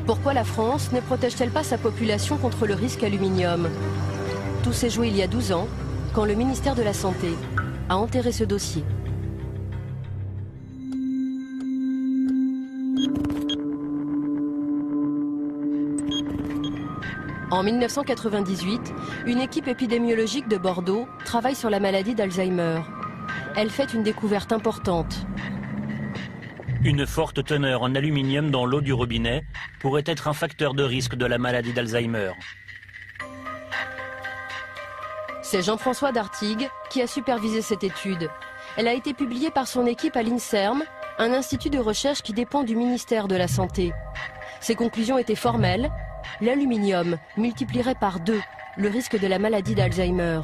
Pourquoi la France ne protège-t-elle pas sa population contre le risque aluminium? Tout s'est joué il y a 12 ans, quand le ministère de la Santé a enterré ce dossier. En 1998, une équipe épidémiologique de Bordeaux travaille sur la maladie d'Alzheimer. Elle fait une découverte importante. Une forte teneur en aluminium dans l'eau du robinet pourrait être un facteur de risque de la maladie d'Alzheimer. C'est Jean-François Dartigues qui a supervisé cette étude. Elle a été publiée par son équipe à l'INSERM, un institut de recherche qui dépend du ministère de la Santé. Ses conclusions étaient formelles. L'aluminium multiplierait par 2 le risque de la maladie d'Alzheimer.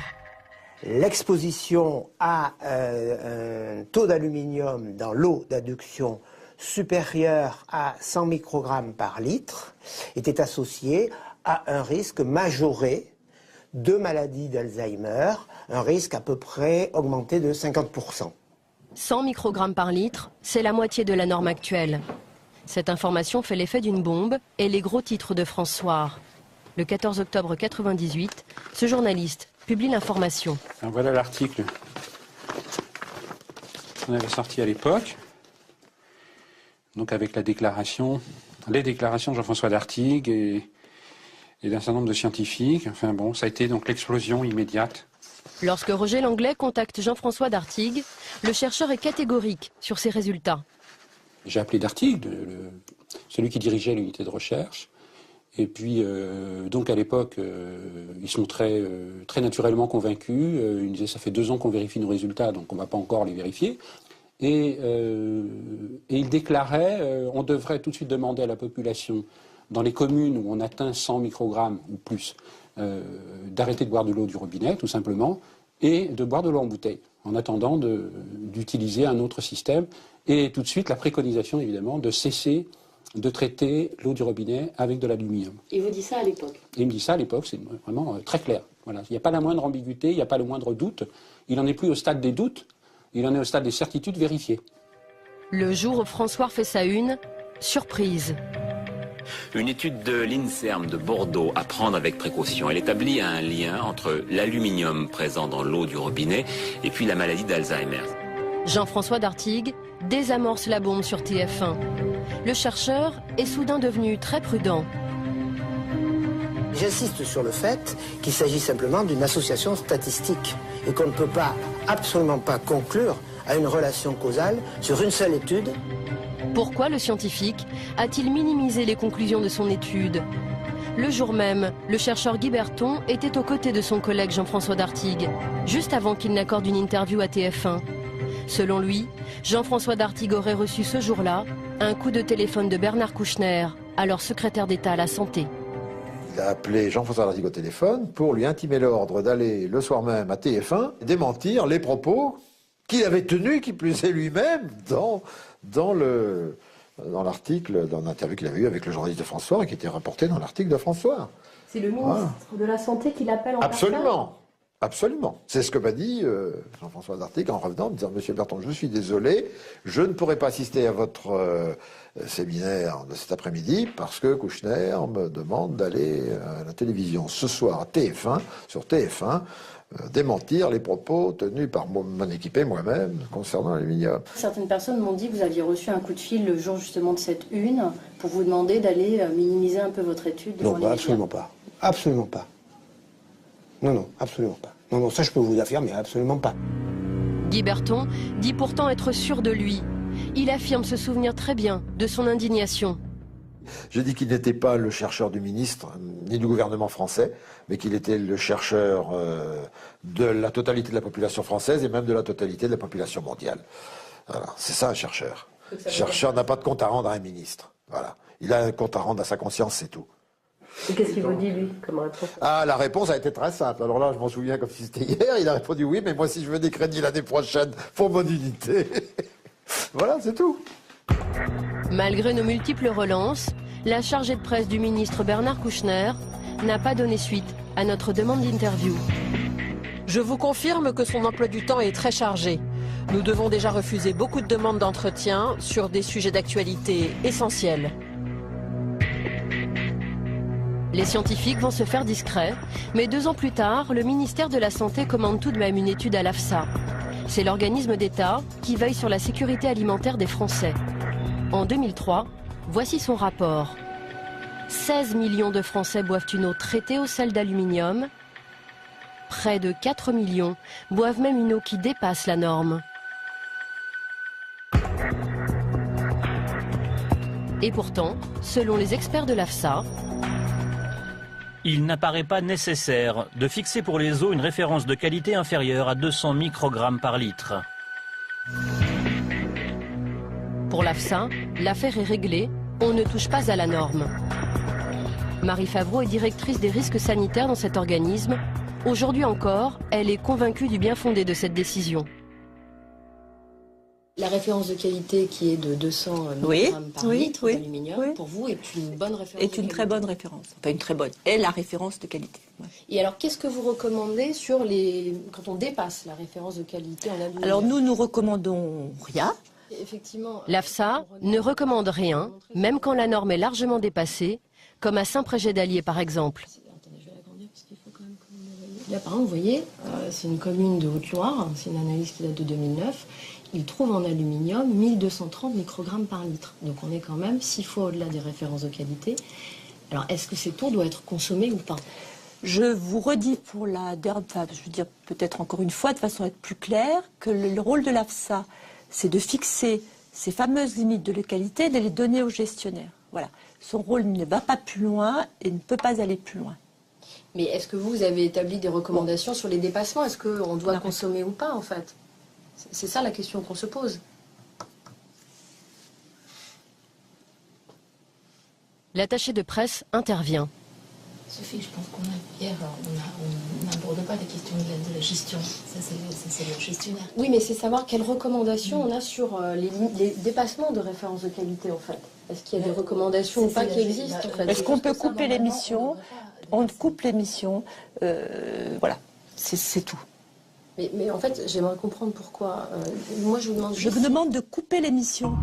L'exposition à un taux d'aluminium dans l'eau d'adduction supérieur à 100 microgrammes par litre était associée à un risque majoré de maladie d'Alzheimer, un risque à peu près augmenté de 50%. 100 microgrammes par litre, c'est la moitié de la norme actuelle. Cette information fait l'effet d'une bombe et les gros titres de France Soir. Le 14 octobre 1998, ce journaliste publie l'information. Voilà l'article qu'on avait sorti à l'époque, donc avec les déclarations de Jean-François Dartigues et d'un certain nombre de scientifiques. Enfin bon, ça a été donc l'explosion immédiate. Lorsque Roger Langlais contacte Jean-François Dartigues, le chercheur est catégorique sur ses résultats. J'ai appelé Dartigues, celui qui dirigeait l'unité de recherche. Et puis, donc à l'époque, il se montrait très naturellement convaincu. Il disait, ça fait 2 ans qu'on vérifie nos résultats, donc on ne va pas encore les vérifier. Et il déclarait, on devrait tout de suite demander à la population, dans les communes où on atteint 100 microgrammes ou plus, d'arrêter de boire de l'eau du robinet, tout simplement, et de boire de l'eau en bouteille, en attendant d'utiliser un autre système. Et tout de suite, la préconisation, évidemment, de cesser de traiter l'eau du robinet avec de l'aluminium. Il vous dit ça à l'époque? Il me dit ça à l'époque, c'est vraiment très clair. Voilà. Il n'y a pas la moindre ambiguïté, il n'y a pas le moindre doute. Il n'en est plus au stade des doutes, il en est au stade des certitudes vérifiées. Le jour où François fait sa une, surprise. Une étude de l'INSERM de Bordeaux à prendre avec précaution. Elle établit un lien entre l'aluminium présent dans l'eau du robinet et puis la maladie d'Alzheimer. Jean-François Dartigues désamorce la bombe sur TF1. Le chercheur est soudain devenu très prudent. J'insiste sur le fait qu'il s'agit simplement d'une association statistique et qu'on ne peut pas, absolument pas conclure à une relation causale sur une seule étude. Pourquoi le scientifique a-t-il minimisé les conclusions de son étude? Le jour même, le chercheur Guy Berton était aux côtés de son collègue Jean-François Dartigues, juste avant qu'il n'accorde une interview à TF1. Selon lui, Jean-François Dartigues aurait reçu ce jour-là un coup de téléphone de Bernard Kouchner, alors secrétaire d'État à la Santé. Il a appelé Jean-François Dartigues au téléphone pour lui intimer l'ordre d'aller le soir même à TF1 démentir les propos qu'il avait tenus, qui plus est lui-même, dans l'article, dans l'interview qu'il avait eu avec le journaliste de François et qui était rapporté dans l'article de François. C'est le ministre de la Santé qui l'appelle en Absolument. personne? Absolument. C'est ce que m'a dit Jean-François Dartigues en revenant, en disant « Monsieur Berton, je suis désolé, je ne pourrai pas assister à votre séminaire de cet après-midi parce que Kouchner me demande d'aller à la télévision ce soir à TF1, sur TF1, démentir les propos tenus par mon équipe et moi-même concernant l'aluminium. » Certaines personnes m'ont dit que vous aviez reçu un coup de fil le jour justement de cette une pour vous demander d'aller minimiser un peu votre étude devant les médias. Absolument pas. Absolument pas. Non, absolument pas. Non, ça je peux vous affirmer, absolument pas. Guy Berton dit pourtant être sûr de lui. Il affirme se souvenir très bien de son indignation. J'ai dit qu'il n'était pas le chercheur du ministre, ni du gouvernement français, mais qu'il était le chercheur de la totalité de la population française et même de la totalité de la population mondiale. Voilà, c'est ça un chercheur. Le chercheur n'a pas de compte à rendre à un ministre. Voilà. Il a un compte à rendre à sa conscience, c'est tout. Et qu'est-ce qu'il vous dit, lui, comme réponse? La réponse a été très simple. Alors là, je m'en souviens comme si c'était hier. Il a répondu oui, mais moi, si je veux des crédits l'année prochaine pour mon unité. Voilà, c'est tout. Malgré nos multiples relances, la chargée de presse du ministre Bernard Kouchner n'a pas donné suite à notre demande d'interview. Je vous confirme que son emploi du temps est très chargé. Nous devons déjà refuser beaucoup de demandes d'entretien sur des sujets d'actualité essentiels. Les scientifiques vont se faire discrets, mais 2 ans plus tard, le ministère de la Santé commande tout de même une étude à l'AFSA. C'est l'organisme d'État qui veille sur la sécurité alimentaire des Français. En 2003, voici son rapport. 16 millions de Français boivent une eau traitée au sel d'aluminium. Près de 4 millions boivent même une eau qui dépasse la norme. Et pourtant, selon les experts de l'AFSA, il n'apparaît pas nécessaire de fixer pour les eaux une référence de qualité inférieure à 200 microgrammes par litre. pour l'AFSA, l'affaire est réglée, on ne touche pas à la norme. Marie Favreau est directrice des risques sanitaires dans cet organisme. Aujourd'hui encore, elle est convaincue du bien fondé de cette décision. La référence de qualité qui est de 200 mg par litre d'aluminium, pour vous, est une bonne référence. Est une très bonne référence. Enfin, une très bonne. Est la référence de qualité. Ouais. Et alors, qu'est-ce que vous recommandez sur quand on dépasse la référence de qualité en aluminium? Alors, nous recommandons rien. Effectivement. L'AFSA ne recommande rien, même quand la norme est largement dépassée, comme à Saint-Prégé-d'Allier par exemple. Attendez, je vais l'agrandir parce qu'il faut quand même qu'on analyse. Là, par exemple, vous voyez, c'est une commune de Haute-Loire, c'est une analyse qui date de 2009. Il trouve en aluminium 1230 microgrammes par litre. Donc on est quand même 6 fois au-delà des références de qualité. Alors est-ce que cette eau doit être consommée ou pas? Je vous redis pour la dernière, je veux dire peut-être encore une fois de façon à être plus claire, que le rôle de l'AFSA, c'est de fixer ces fameuses limites de qualité et de les donner aux gestionnaires. Voilà. Son rôle ne va pas plus loin et ne peut pas aller plus loin. Mais est-ce que vous avez établi des recommandations sur les dépassements? Est-ce qu'on doit consommer ou pas en fait? C'est ça la question qu'on se pose. L'attaché de presse intervient. Sophie, je pense on n'aborde pas la question de la gestion. Ça, c'est le gestionnaire. Oui, mais c'est savoir quelles recommandations on a sur les dépassements de référence de qualité, en fait. Est-ce qu'il y a des recommandations ou pas qui existent, en fait? Est-ce qu'on peut couper l'émission? On coupe l'émission. Voilà, c'est tout. Mais en fait, j'aimerais comprendre pourquoi. Moi, je vous demande... Je vous demande de couper l'émission.